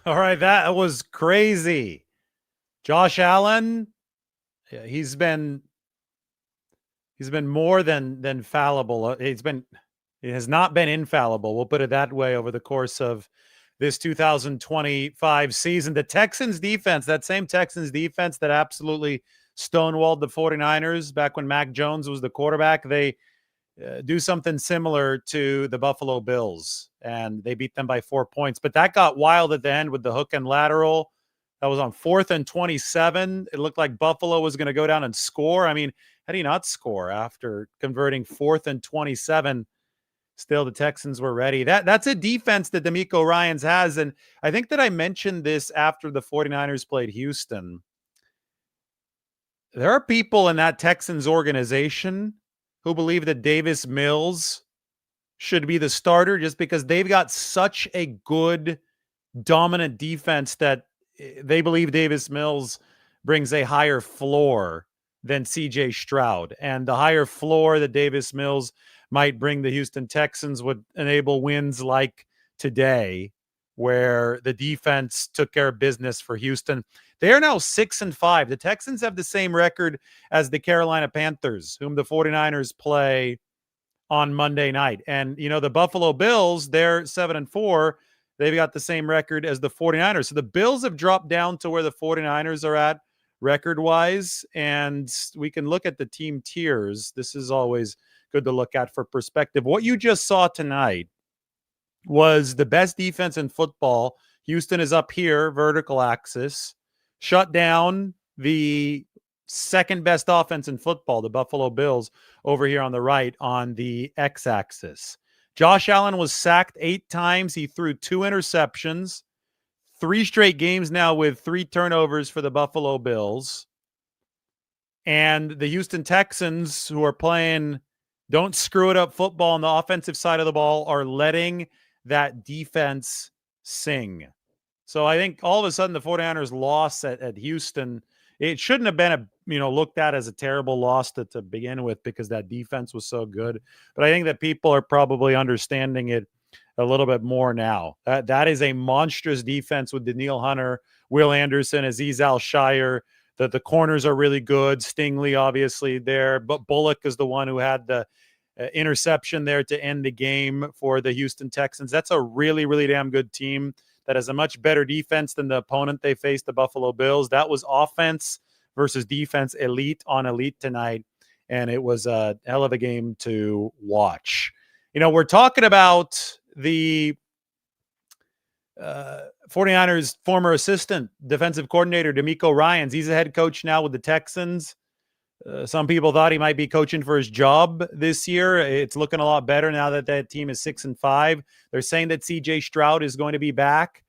All right, that was crazy. Josh Allen, he's been more than fallible. He has not been infallible. We'll put it that way over the course of this 2025 season. The Texans defense, that same Texans defense that absolutely stonewalled the 49ers back when Mac Jones was the quarterback, they do something similar to the Buffalo Bills, and they beat them by 4 points. But that got wild at the end with the hook and lateral. That was on 4th and 27. It looked like Buffalo was going to go down and score. I mean, how do you not score after converting 4th and 27? Still, the Texans were ready. That's a defense that DeMeco Ryans has. And I think that I mentioned this after the 49ers played Houston. There are people in that Texans organization who believe that Davis Mills should be the starter just because they've got such a good, dominant defense that they believe Davis Mills brings a higher floor than CJ Stroud. And the higher floor that Davis Mills might bring the Houston Texans would enable wins like today, where the defense took care of business for Houston. They are now 6-5. The Texans have the same record as the Carolina Panthers, whom the 49ers play on Monday night. And, you know, the Buffalo Bills, they're 7-4. They've got the same record as the 49ers. So the Bills have dropped down to where the 49ers are at record-wise. And we can look at the team tiers. This is always good to look at for perspective. What you just saw tonight was the best defense in football. Houston is up here, vertical axis. Shut down the second best offense in football, the Buffalo Bills, over here on the right on the x-axis. Josh Allen was sacked 8 times. He threw 2 interceptions. 3 straight games now with 3 turnovers for the Buffalo Bills. And the Houston Texans, who are playing don't screw it up football on the offensive side of the ball, are letting that defense sing. So I think all of a sudden the 49ers loss at Houston, it shouldn't have been looked at as a terrible loss to begin with because that defense was so good. But I think that people are probably understanding it a little bit more now. That is a monstrous defense with Danielle Hunter, Will Anderson, Azeez Al-Shire. The corners are really good. Stingley, obviously, there. But Bullock is the one who had the interception there to end the game for the Houston Texans. That's a really, really damn good team that has a much better defense than the opponent they faced, the Buffalo Bills. That was offense versus defense, elite on elite tonight, and it was a hell of a game to watch. You know, we're talking about the 49ers former assistant defensive coordinator, DeMeco Ryans. He's a head coach now with the Texans. Some people thought he might be coaching for his job this year. It's looking a lot better now that that team is 6-5. They're saying that CJ Stroud is going to be back.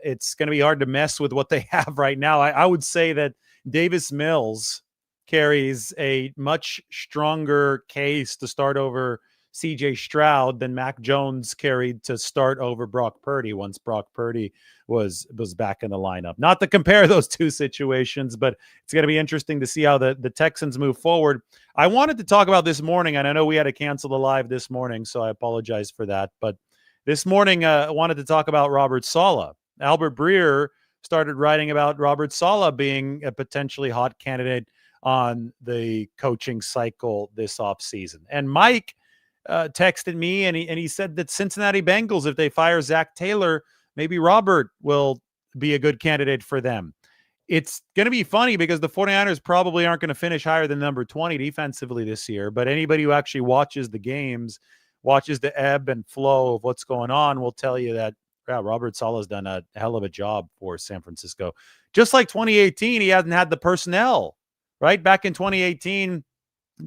It's going to be hard to mess with what they have right now. I would say that Davis Mills carries a much stronger case to start over CJ Stroud than Mac Jones carried to start over Brock Purdy once Brock Purdy was back in the lineup. Not to compare those two situations, but it's going to be interesting to see how the Texans move forward. I wanted to talk about this morning, and I know we had to cancel the live this morning, so I apologize for that. But this morning, I wanted to talk about Robert Saleh. Albert Breer started writing about Robert Saleh being a potentially hot candidate on the coaching cycle this offseason. And Mike texted me, and he said that Cincinnati Bengals, if they fire Zach Taylor, maybe Robert will be a good candidate for them. It's going to be funny because the 49ers probably aren't going to finish higher than number 20 defensively this year, but anybody who actually watches the games, watches the ebb and flow of what's going on, will tell you that Robert Saleh's done a hell of a job for San Francisco. Just like 2018, he hasn't had the personnel, right? Back in 2018,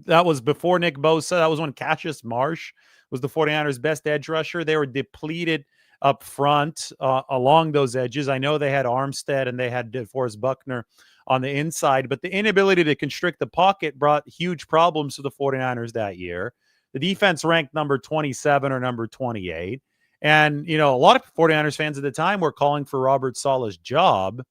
that was before Nick Bosa. That was when Cassius Marsh was the 49ers' best edge rusher. They were depleted up front along those edges. I know they had Armstead and they had DeForest Buckner on the inside, but the inability to constrict the pocket brought huge problems to the 49ers that year. The defense ranked number 27 or number 28. And, you know, a lot of 49ers fans at the time were calling for Robert Saleh's job.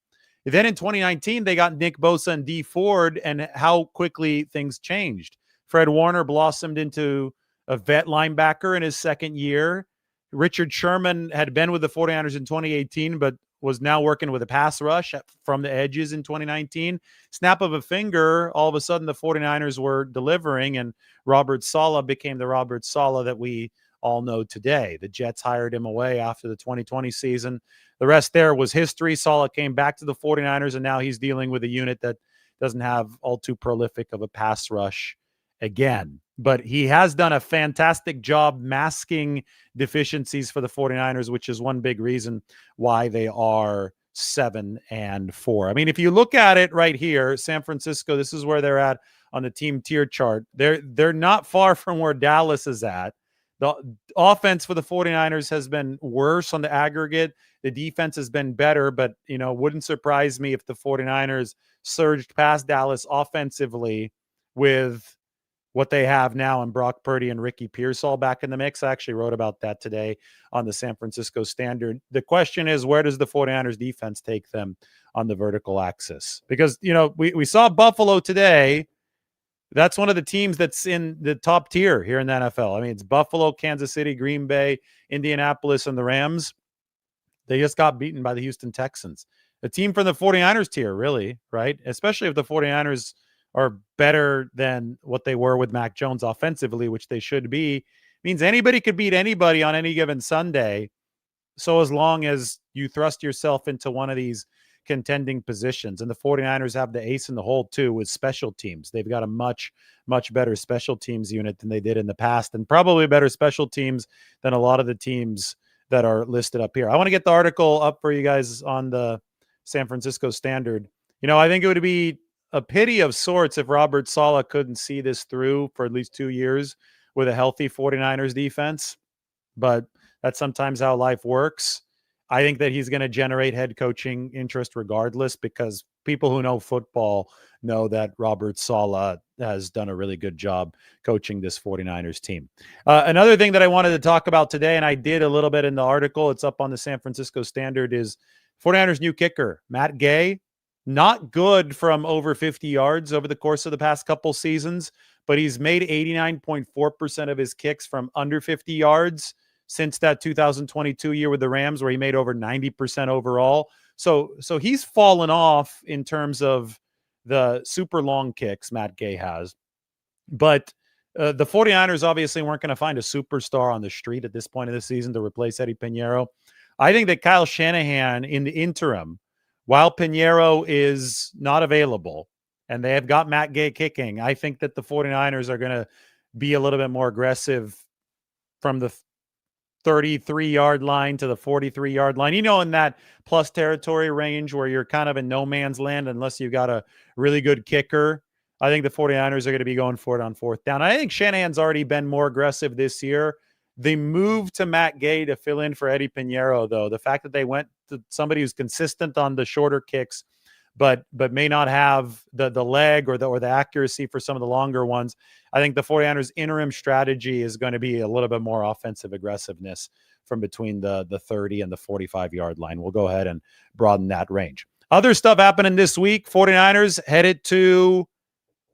Then in 2019, they got Nick Bosa and Dee Ford, and how quickly things changed. Fred Warner blossomed into a vet linebacker in his second year. Richard Sherman had been with the 49ers in 2018, but was now working with a pass rush from the edges in 2019. Snap of a finger, all of a sudden the 49ers were delivering, and Robert Saleh became the Robert Saleh that we all know today. The Jets hired him away after the 2020 season. The rest there was history. Saleh came back to the 49ers, and now he's dealing with a unit that doesn't have all too prolific of a pass rush again. But he has done a fantastic job masking deficiencies for the 49ers, which is one big reason why they are 7-4. I mean, if you look at it right here, San Francisco, this is where they're at on the team tier chart. They're not far from where Dallas is at. The offense for the 49ers has been worse on the aggregate. The defense has been better, but, wouldn't surprise me if the 49ers surged past Dallas offensively with what they have now in Brock Purdy and Ricky Pearsall back in the mix. I actually wrote about that today on the San Francisco Standard. The question is, where does the 49ers defense take them on the vertical axis? Because, we saw Buffalo today. That's one of the teams that's in the top tier here in the NFL. I mean, it's Buffalo, Kansas City, Green Bay, Indianapolis, and the Rams. They just got beaten by the Houston Texans. A team from the 49ers tier, really, right? Especially if the 49ers are better than what they were with Mac Jones offensively, which they should be, means anybody could beat anybody on any given Sunday. So as long as you thrust yourself into one of these contending positions, and the 49ers have the ace in the hole too with special teams. They've got a much, much better special teams unit than they did in the past, and probably better special teams than a lot of the teams that are listed up here. I want to get the article up for you guys on the San Francisco Standard. I think it would be a pity of sorts if Robert Saleh couldn't see this through for at least 2 years with a healthy 49ers defense, but that's sometimes how life works. I think that he's going to generate head coaching interest regardless, because people who know football know that Robert Saleh has done a really good job coaching this 49ers team. Another thing that I wanted to talk about today, and I did a little bit in the article, it's up on the San Francisco Standard, is 49ers new kicker, Matt Gay. Not good from over 50 yards over the course of the past couple seasons, but he's made 89.4% of his kicks from under 50 yards since that 2022 year with the Rams, where he made over 90% overall. So he's fallen off in terms of the super long kicks Matt Gay has. But the 49ers obviously weren't going to find a superstar on the street at this point of the season to replace Eddie Pinheiro. I think that Kyle Shanahan in the interim, while Pinheiro is not available and they have got Matt Gay kicking, I think that the 49ers are going to be a little bit more aggressive from the 33-yard line to the 43-yard line, in that plus territory range where you're kind of in no man's land unless you've got a really good kicker. I think the 49ers are going to be going for it on fourth down. I think Shanahan's already been more aggressive this year. They moved to Matt Gay to fill in for Eddie Pinheiro, though. The fact that they went to somebody who's consistent on the shorter kicks, but may not have the leg or the accuracy for some of the longer ones. I think the 49ers interim strategy is going to be a little bit more offensive aggressiveness from between the 30 and the 45-yard line. We'll go ahead and broaden that range. Other stuff happening this week. 49ers headed to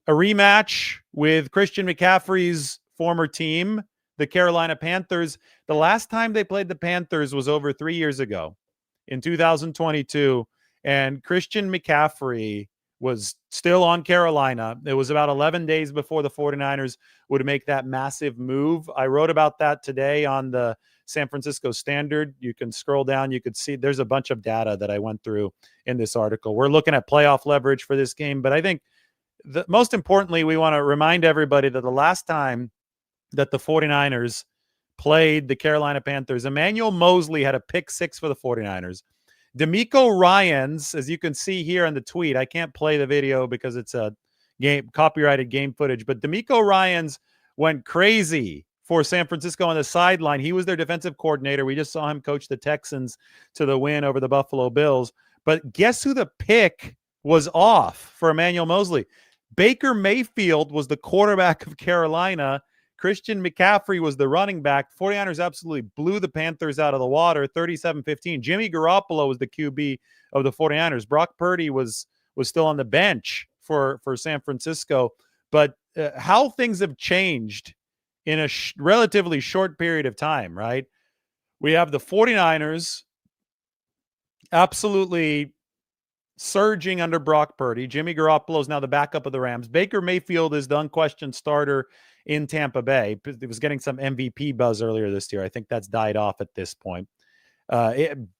a rematch with Christian McCaffrey's former team, the Carolina Panthers. The last time they played the Panthers was over 3 years ago in 2022. And Christian McCaffrey was still on Carolina. It was about 11 days before the 49ers would make that massive move. I wrote about that today on the San Francisco Standard. You can scroll down. You could see there's a bunch of data that I went through in this article. We're looking at playoff leverage for this game. But I think most importantly, we want to remind everybody that the last time that the 49ers played the Carolina Panthers, Emmanuel Moseley had a pick six for the 49ers. DeMeco Ryans, as you can see here in the tweet, I can't play the video because it's a copyrighted game footage, but DeMeco Ryans went crazy for San Francisco on the sideline. He was their defensive coordinator. We just saw him coach the Texans to the win over the Buffalo Bills. But guess who the pick was off for Emmanuel Moseley? Baker Mayfield was the quarterback of Carolina. Christian McCaffrey was the running back. 49ers absolutely blew the Panthers out of the water, 37-15. Jimmy Garoppolo was the QB of the 49ers. Brock Purdy was still on the bench for San Francisco. But how things have changed in a relatively short period of time, right? We have the 49ers absolutely surging under Brock Purdy. Jimmy Garoppolo is now the backup of the Rams. Baker Mayfield is the unquestioned starter in Tampa Bay. He was getting some MVP buzz earlier this year. I think that's died off at this point.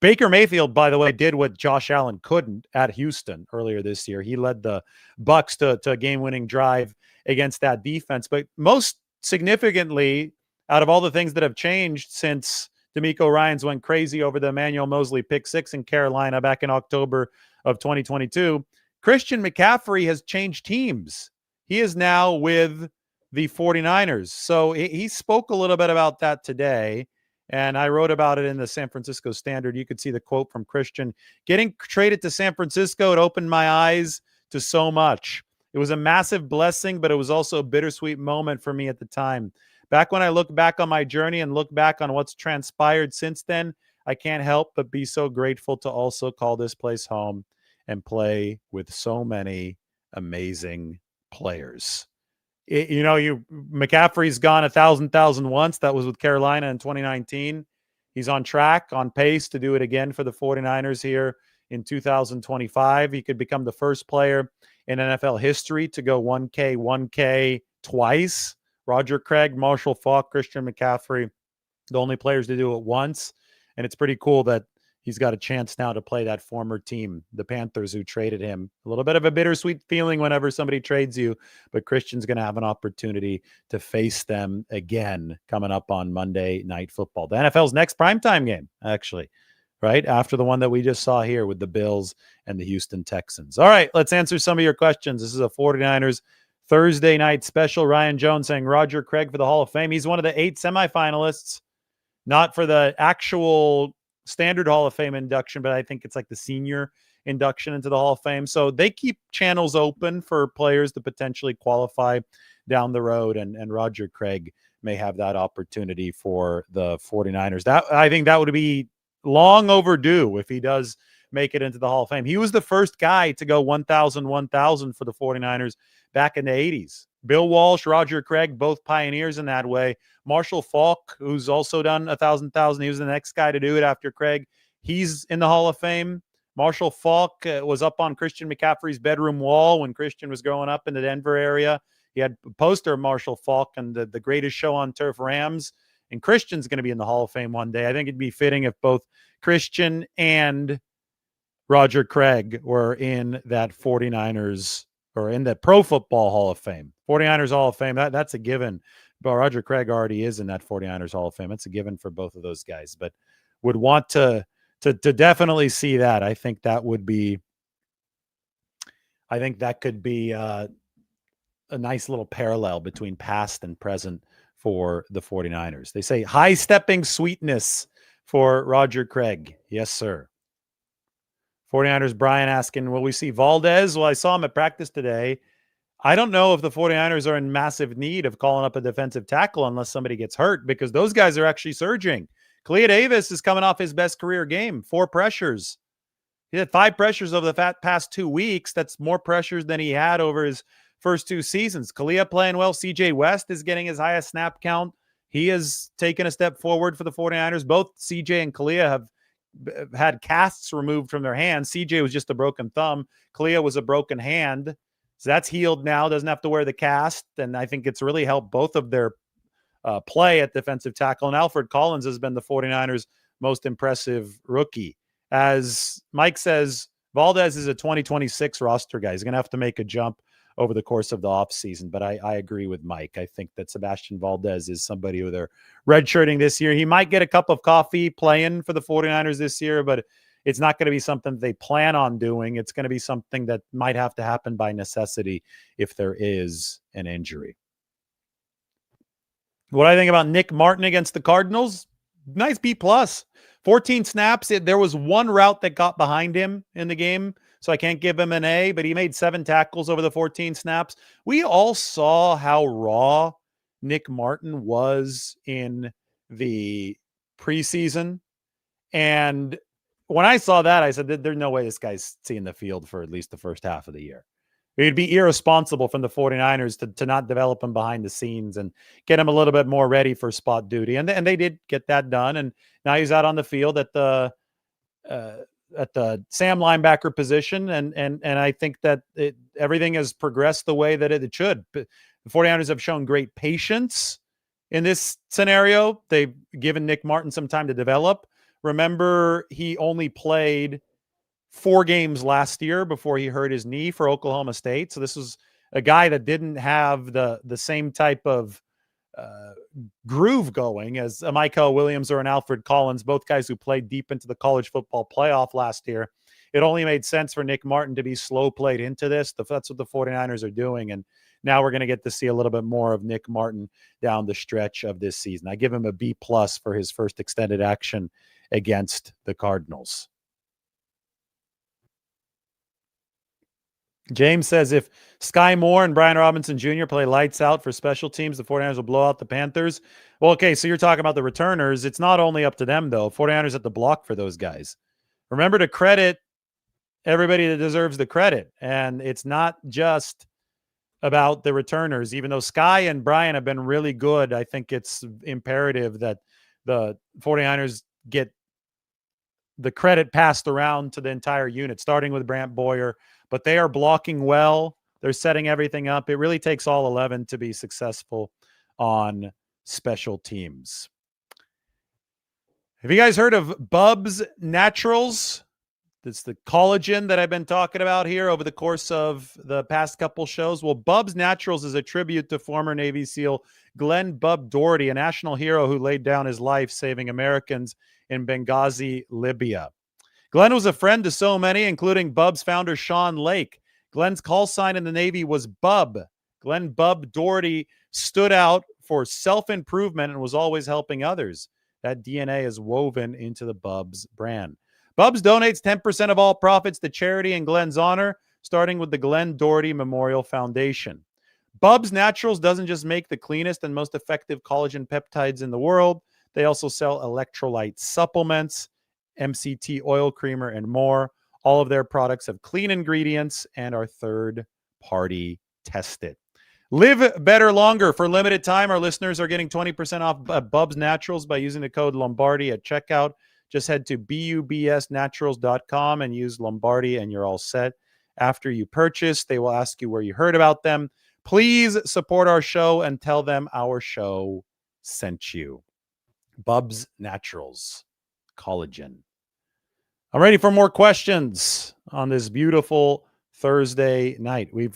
Baker Mayfield, by the way, did what Josh Allen couldn't at Houston earlier this year. He led the Bucs to a game-winning drive against that defense. But most significantly, out of all the things that have changed since DeMeco Ryans went crazy over the Emmanuel Mosley pick six in Carolina back in October of 2022, Christian McCaffrey has changed teams. He is now with the 49ers. So he spoke a little bit about that today. And I wrote about it in the San Francisco Standard. You could see the quote from Christian. Getting traded to San Francisco, it opened my eyes to so much. It was a massive blessing, but it was also a bittersweet moment for me at the time. Back when I look back on my journey and look back on what's transpired since then, I can't help but be so grateful to also call this place home and play with so many amazing players. McCaffrey's gone 1,000 once. That was with Carolina in 2019. He's on track, on pace to do it again for the 49ers here in 2025. He could become the first player in NFL history to go 1K twice. Roger Craig, Marshall Faulk, Christian McCaffrey, the only players to do it once. And it's pretty cool that he's got a chance now to play that former team, the Panthers, who traded him. A little bit of a bittersweet feeling whenever somebody trades you, but Christian's going to have an opportunity to face them again coming up on Monday Night Football. The NFL's next primetime game, actually, right after the one that we just saw here with the Bills and the Houston Texans. All right, let's answer some of your questions. This is a 49ers Thursday night special. Ryan Jones saying Roger Craig for the Hall of Fame. He's one of the 8 semifinalists, not for the actual standard Hall of Fame induction, but I think it's like the senior induction into the Hall of Fame. So they keep channels open for players to potentially qualify down the road, and Roger Craig may have that opportunity for the 49ers. I think that would be long overdue if he does make it into the Hall of Fame. He was the first guy to go 1,000 for the 49ers back in the 80s. Bill Walsh, Roger Craig, both pioneers in that way. Marshall Faulk, who's also done 1,000. He was the next guy to do it after Craig. He's in the Hall of Fame. Marshall Faulk was up on Christian McCaffrey's bedroom wall when Christian was growing up in the Denver area. He had a poster of Marshall Faulk and the greatest show on turf, Rams. And Christian's going to be in the Hall of Fame one day. I think it'd be fitting if both Christian and Roger Craig were in that 49ers or in the Pro Football Hall of Fame. 49ers Hall of Fame, that's a given. But Roger Craig already is in that 49ers Hall of Fame. It's a given for both of those guys. But would want to definitely see that. I think that could be a nice little parallel between past and present for the 49ers. They say high-stepping sweetness for Roger Craig. Yes, sir. 49ers Brian asking, will we see Valdez? Well, I saw him at practice today. I don't know if the 49ers are in massive need of calling up a defensive tackle unless somebody gets hurt, because those guys are actually surging. Kalia Davis is coming off his best career game, 4 pressures. He had 5 pressures over the past 2 weeks. That's more pressures than he had over his first 2 seasons. Kalia playing well. CJ West is getting his highest snap count. He has taken a step forward for the 49ers. Both CJ and Kalia have had casts removed from their hands. CJ was just a broken thumb. Kalia was a broken hand. So that's healed now. Doesn't have to wear the cast. And I think it's really helped both of their play at defensive tackle. And Alfred Collins has been the 49ers' most impressive rookie. As Mike says, Valdez is a 2026 roster guy. He's going to have to make a jump over the course of the offseason. But I agree with Mike. I think that Sebastian Valdez is somebody who they're redshirting this year. He might get a cup of coffee playing for the 49ers this year, but it's not going to be something they plan on doing. It's going to be something that might have to happen by necessity if there is an injury. What I think about Nick Martin against the Cardinals, nice B+. 14 snaps. There was one route that got behind him in the game, so I can't give him an A, but he made 7 tackles over the 14 snaps. We all saw how raw Nick Martin was in the preseason. And when I saw that, I said, there's no way this guy's seeing the field for at least the first half of the year. It'd be irresponsible from the 49ers to not develop him behind the scenes and get him a little bit more ready for spot duty. And they did get that done. And now he's out on the field at Sam linebacker position, and I think that everything has progressed the way that it should. But the 49ers have shown great patience in this scenario. They've given Nick Martin some time to develop. Remember, he only played 4 games last year before he hurt his knee for Oklahoma State. So this was a guy that didn't have the same type of groove going as a Michael Williams or an Alfred Collins, both guys who played deep into the college football playoff last year. It only made sense for Nick Martin to be slow played into this. That's what the 49ers are doing. And now we're going to get to see a little bit more of Nick Martin down the stretch of this season. I give him a B+ for his first extended action against the Cardinals. James says, if Sky Moore and Brian Robinson Jr. play lights out for special teams, the 49ers will blow out the Panthers. Well, okay, so you're talking about the returners. It's not only up to them, though. 49ers have to block for those guys. Remember to credit everybody that deserves the credit. And it's not just about the returners. Even though Sky and Brian have been really good, I think it's imperative that the 49ers get the credit passed around to the entire unit, starting with Brant Boyer. But they are blocking well. They're setting everything up. It really takes all 11 to be successful on special teams. Have you guys heard of Bubs Naturals? It's the collagen that I've been talking about here over the course of the past couple shows. Well, Bubs Naturals is a tribute to former Navy SEAL Glenn Bub Doherty, a national hero who laid down his life saving Americans in Benghazi, Libya. Glenn was a friend to so many, including Bub's founder, Sean Lake. Glenn's call sign in the Navy was Bub. Glenn Bub Doherty stood out for self-improvement and was always helping others. That DNA is woven into the Bubs brand. Bubs donates 10% of all profits to charity in Glenn's honor, starting with the Glenn Doherty Memorial Foundation. Bubs Naturals doesn't just make the cleanest and most effective collagen peptides in the world. They also sell electrolyte supplements, MCT oil creamer, and more. All of their products have clean ingredients and are third-party tested. Live better longer. For limited time, our listeners are getting 20% off Bubs Naturals by using the code Lombardi at checkout. Just head to bubsnaturals.com and use Lombardi, and you're all set. After you purchase, they will ask you where you heard about them. Please support our show and tell them our show sent you. Bubs Naturals collagen. I'm ready for more questions on this beautiful Thursday night. We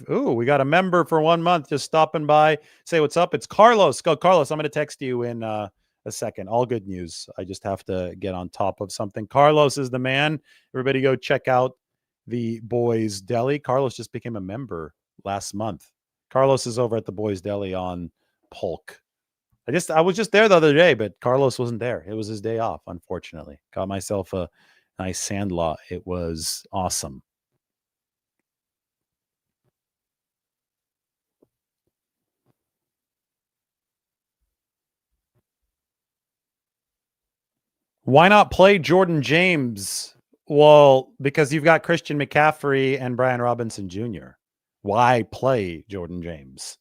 got a member for 1 month just stopping by. Say what's up. It's Carlos. Go, Carlos. I'm going to text you in a second. All good news. I just have to get on top of something. Carlos is the man. Everybody go check out the Boys Deli. Carlos just became a member last month. Carlos is over at the Boys Deli on Polk. I was just there the other day, but Carlos wasn't there. It was his day off, unfortunately. Got myself a nice Sandlot. It was awesome. Why not play Jordan James? Well, because you've got Christian McCaffrey and Brian Robinson Jr. Why play Jordan James?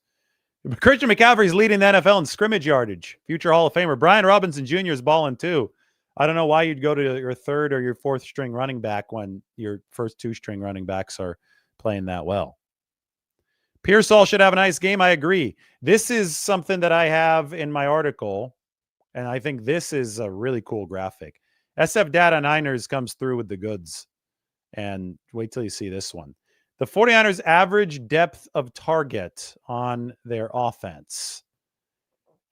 Christian McCaffrey is leading the NFL in scrimmage yardage. Future Hall of Famer. Brian Robinson Jr. is balling too. I don't know why you'd go to your third or your fourth string running back when your first 2 string running backs are playing that well. Pearsall should have a nice game. I agree. This is something that I have in my article, and I think this is a really cool graphic. SF Data Niners comes through with the goods. And wait till you see this one. The 49ers average depth of target on their offense.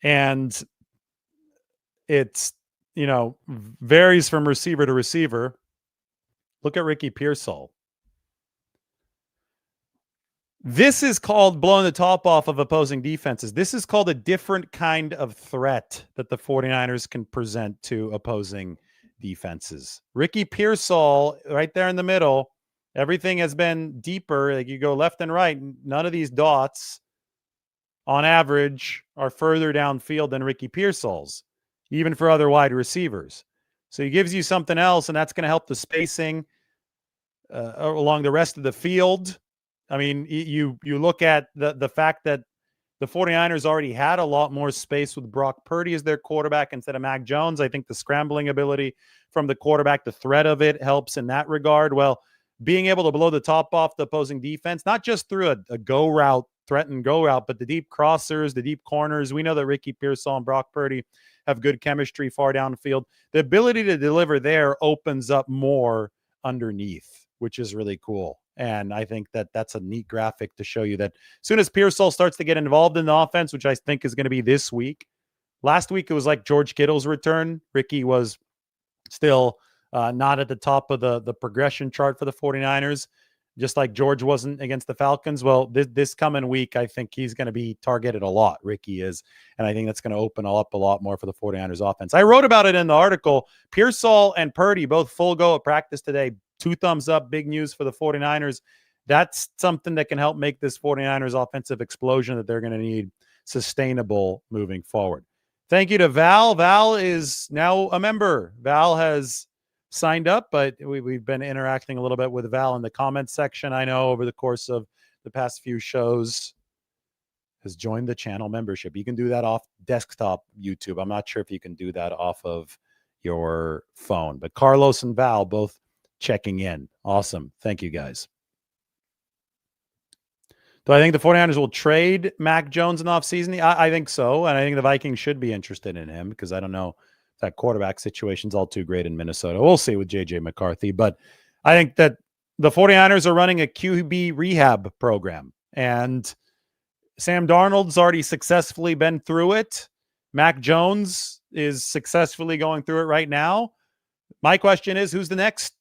And it's, varies from receiver to receiver. Look at Ricky Pearsall. This is called blowing the top off of opposing defenses. This is called a different kind of threat that the 49ers can present to opposing defenses. Ricky Pearsall right there in the middle. Everything has been deeper. Like you go left and right. None of these dots on average are further downfield than Ricky Pearsall's, even for other wide receivers. So he gives you something else, and that's going to help the spacing along the rest of the field. I mean, you look at the fact that The 49ers already had a lot more space with Brock Purdy as their quarterback instead of Mac Jones. I think the scrambling ability from the quarterback, the threat of it helps in that regard. Well, being able to blow the top off the opposing defense, not just through a go route, threaten go route, but the deep crossers, the deep corners. We know that Ricky Pearsall and Brock Purdy have good chemistry far downfield. The ability to deliver there opens up more underneath, which is really cool. And I think that that's a neat graphic to show you that as soon as Pearsall starts to get involved in the offense, which I think is going to be this week. Last week, it was like George Kittle's return. Ricky was still not at the top of the progression chart for the 49ers, just like George wasn't against the Falcons. Well, this coming week, I think he's going to be targeted a lot. Ricky is. And I think that's going to open up a lot more for the 49ers offense. I wrote about it in the article. Pearsall and Purdy, both full go at practice today. 2 thumbs up. Big news for the 49ers. That's something that can help make this 49ers offensive explosion that they're going to need sustainable moving forward. Thank you to Val. Val is now a member. Val has signed up, but we've been interacting a little bit with Val in the comments section. I know over the course of the past few shows has joined the channel membership. You can do that off desktop YouTube. I'm not sure if you can do that off of your phone, but Carlos and Val both checking in. Awesome. Thank you, guys. Do I think the 49ers will trade Mac Jones in the offseason? I think so, and I think the Vikings should be interested in him because I don't know if that quarterback situation's all too great in Minnesota. We'll see with J.J. McCarthy, but I think that the 49ers are running a QB rehab program, and Sam Darnold's already successfully been through it. Mac Jones is successfully going through it right now. My question is, who's the next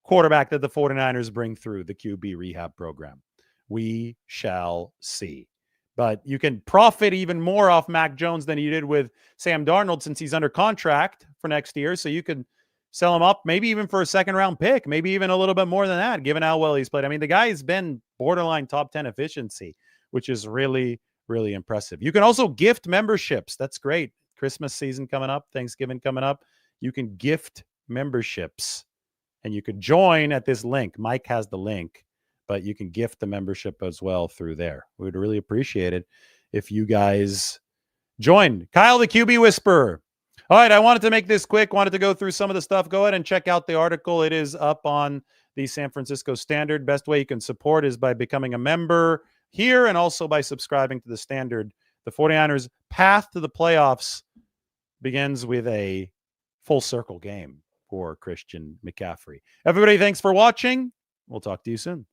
quarterback that the 49ers bring through the QB rehab program? We shall see. But you can profit even more off Mac Jones than you did with Sam Darnold since he's under contract for next year. So you can sell him up, maybe even for a second-round pick, maybe even a little bit more than that, given how well he's played. I mean, the guy's been borderline top 10 efficiency, which is really, really impressive. You can also gift memberships. That's great. Christmas season coming up, Thanksgiving coming up. You can gift memberships. And you could join at this link. Mike has the link, but you can gift the membership as well through there. We would really appreciate it if you guys joined. Kyle, the QB Whisperer. All right, I wanted to make this quick. Wanted to go through some of the stuff. Go ahead and check out the article. It is up on the San Francisco Standard. Best way you can support is by becoming a member here and also by subscribing to the Standard. The 49ers' path to the playoffs begins with a full circle game for Christian McCaffrey. Everybody, thanks for watching. We'll talk to you soon.